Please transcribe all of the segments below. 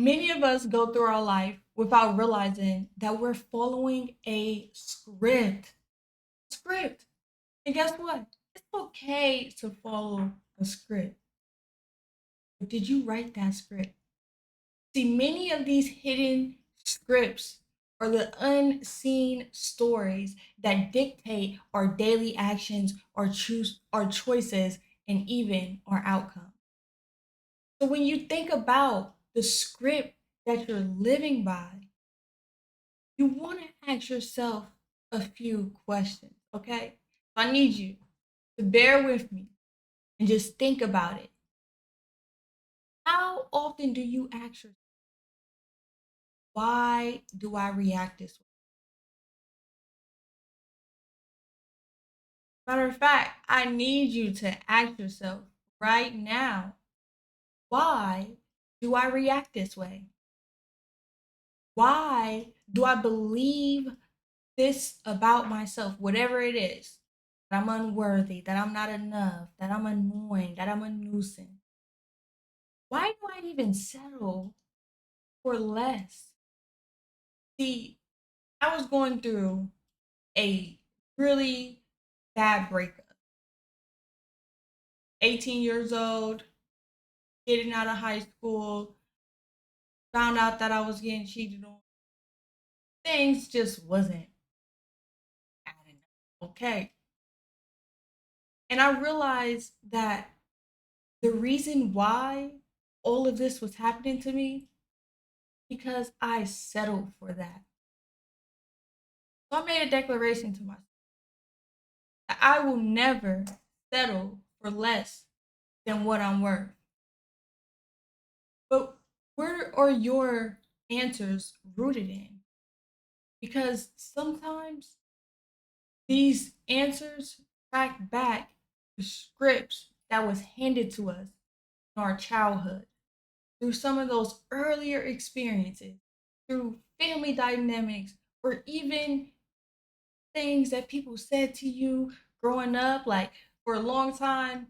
Many of us go through our life without realizing that we're following a script. Script. And guess what? It's okay to follow a script. But did you write that script? See, many of these hidden scripts are the unseen stories that dictate our daily actions, our choices, and even our outcome. So when you think about the script that you're living by, you want to ask yourself a few questions, okay? So I need you to bear with me and just think about it. How often do you ask yourself, why do I react this way? Matter of fact, I need you to ask yourself right now, why do I react this way? Why do I believe this about myself, whatever it is? That I'm unworthy, that I'm not enough, that I'm annoying, that I'm a nuisance. Why do I even settle for less? See, I was going through a really bad breakup. 18 years old, getting out of high school, found out that I was getting cheated on. Things just wasn't adding up. Okay. And I realized that the reason why all of this was happening to me because I settled for that. So I made a declaration to myself that I will never settle for less than what I'm worth. But where are your answers rooted in? Because sometimes these answers track back to scripts that was handed to us in our childhood through some of those earlier experiences, through family dynamics, or even things that people said to you growing up. Like for a long time,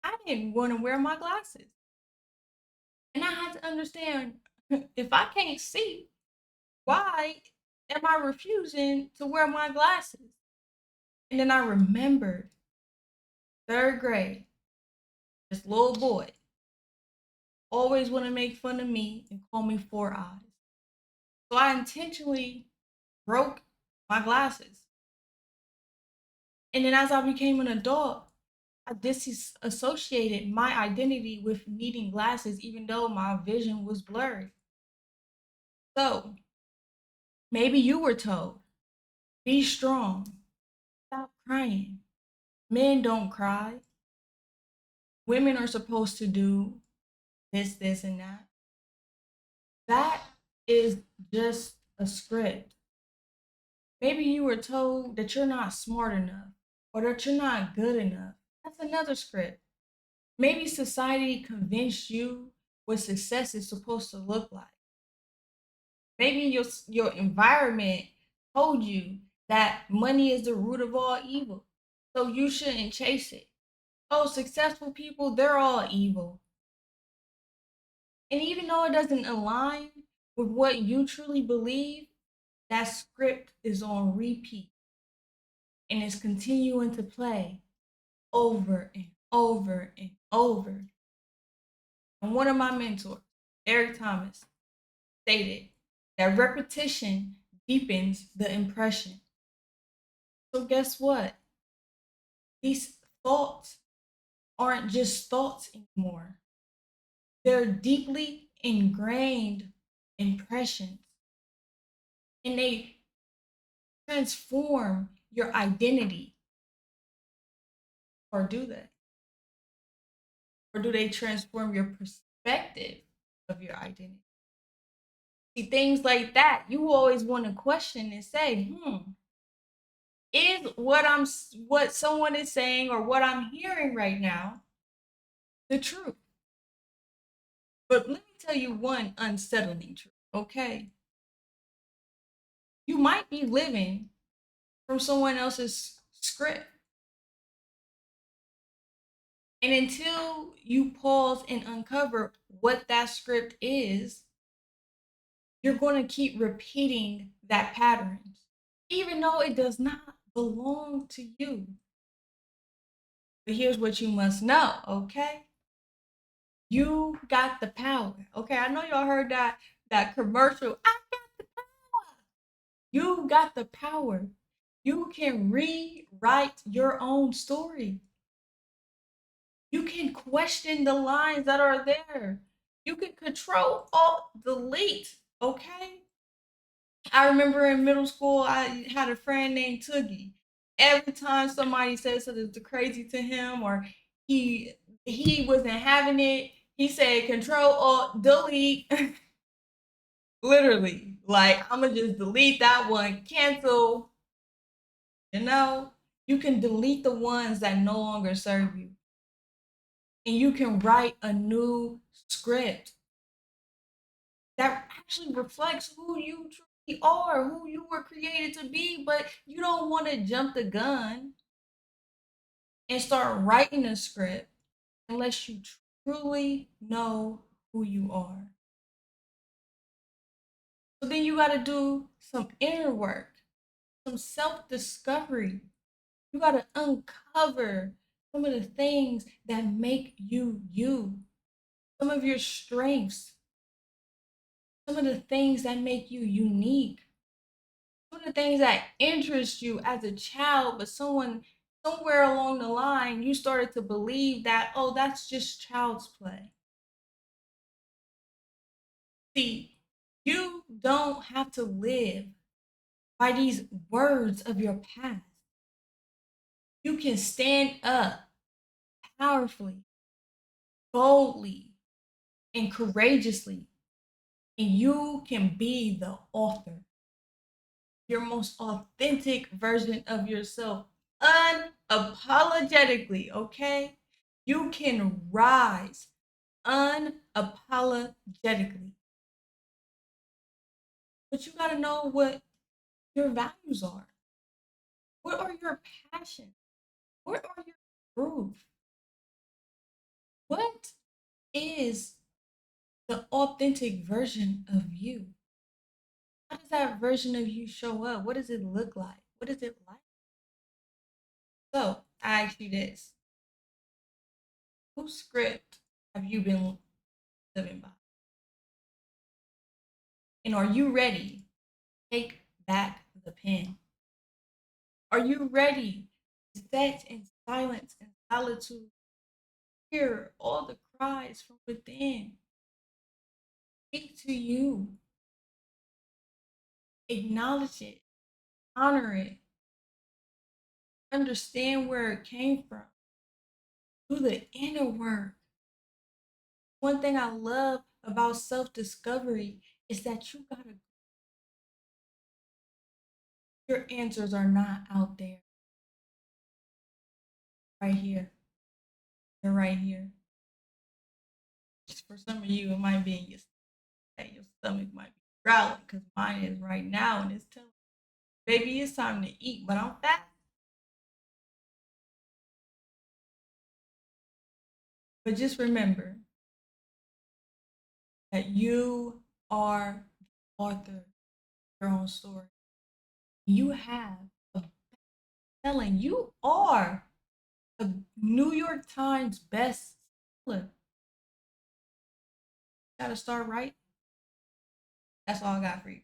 I didn't want to wear my glasses. And I had to understand if I can't see, why am I refusing to wear my glasses? And then I remembered third grade, this little boy always want to make fun of me and call me four eyes. So I intentionally broke my glasses. And then as I became an adult, I disassociated my identity with needing glasses, even though my vision was blurry. So maybe you were told, be strong, stop crying. Men don't cry. Women are supposed to do this, and that. That is just a script. Maybe you were told that you're not smart enough or that you're not good enough. That's another script. Maybe society convinced you what success is supposed to look like. Maybe your environment told you that money is the root of all evil, so you shouldn't chase it. Oh, successful people, they're all evil. And even though it doesn't align with what you truly believe, that script is on repeat and it's continuing to play over and over and over. And one of my mentors, Eric Thomas, stated that repetition deepens the impression. So, guess what? These thoughts aren't just thoughts anymore, they're deeply ingrained impressions, and they transform your identity. Or do they? Or do they transform your perspective of your identity? See, things like that, you always want to question and say, is what someone is saying or what I'm hearing right now the truth? But let me tell you one unsettling truth, okay? You might be living from someone else's script. And until you pause and uncover what that script is, you're going to keep repeating that pattern, even though it does not belong to you. But here's what you must know, okay? You got the power. Okay, I know y'all heard that commercial. I got the power. You got the power. You can rewrite your own story. You can question the lines that are there. You can control alt delete. Okay. I remember in middle school, I had a friend named Toogie. Every time somebody said something crazy to him or he he wasn't having it, he said control alt delete. Literally. Like I'ma just delete that one, cancel. You know, you can delete the ones that no longer serve you. And you can write a new script that actually reflects who you truly are, who you were created to be, but you don't want to jump the gun and start writing a script unless you truly know who you are. So then you got to do some inner work, some self discovery. You got to uncover some of the things that make you you, some of your strengths, some of the things that make you unique, some of the things that interest you as a child, but somewhere along the line you started to believe that, oh, that's just child's play. See, you don't have to live by these words of your past. You can stand up powerfully, boldly, and courageously, and you can be the author, your most authentic version of yourself, unapologetically, okay? You can rise unapologetically. But you got to know what your values are. What are your passions? What are your proof? What is the authentic version of you? How does that version of you show up? What does it look like? What is it like? So I ask you this: whose script have you been living by? And are you ready? Take back the pen. Are you ready to sit in silence and solitude? Hear all the cries from within. Speak to you. Acknowledge it. Honor it. Understand where it came from. Do the inner work. One thing I love about self discovery is that your answers are not out there. Right here. They're right here. Just for some of you, it might be in your stomach might be growling because mine is right now and it's telling me, baby, it's time to eat, but I'm fat. But just remember that you are the author of your own story. You have a telling. You are a New York Times bestseller. Gotta start right. That's all I got for you.